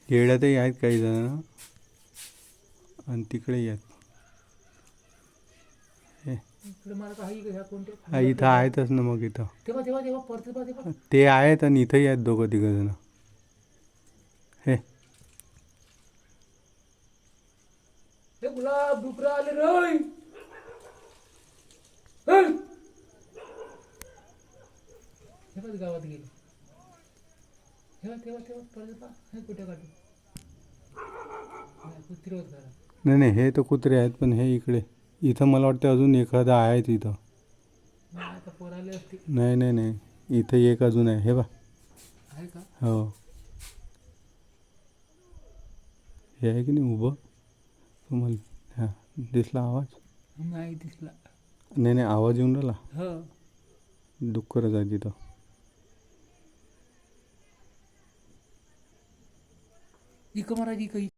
खेड्यातही आहेत काही जण आणि तिकडेही आहेत. हे इकडे मला काही ह्या कोणते हा इथं आहेतच ना मग इथं तेव्हा तेव्हा तेव्हा परत तेव्हा ते आहेत आणि इथंही आहेत दोघं तिघं जण. हे हे गुलाब डुकरा आले रे. हे बघ गावात गेले. तेव्हा तेव्हा तेव्हा परत हे कुठे काढू कुत्री होत घरा. नाही नाही हे तर कुत्रे आहेत पण हे इकडे इथं मला वाटतं अजून एखादा आहेच इथं. आता पोराले असते. नाही नाही नाही इथं एक अजून आहे. हे बा आहे का? हो हे आहे की नाही उभं तुम्हाला हां दिसला आवाज? नाही दिसला. नाही नाही आवाज येऊन राहिला. हो डुक्करच आहे तिथं. इक महाराज इक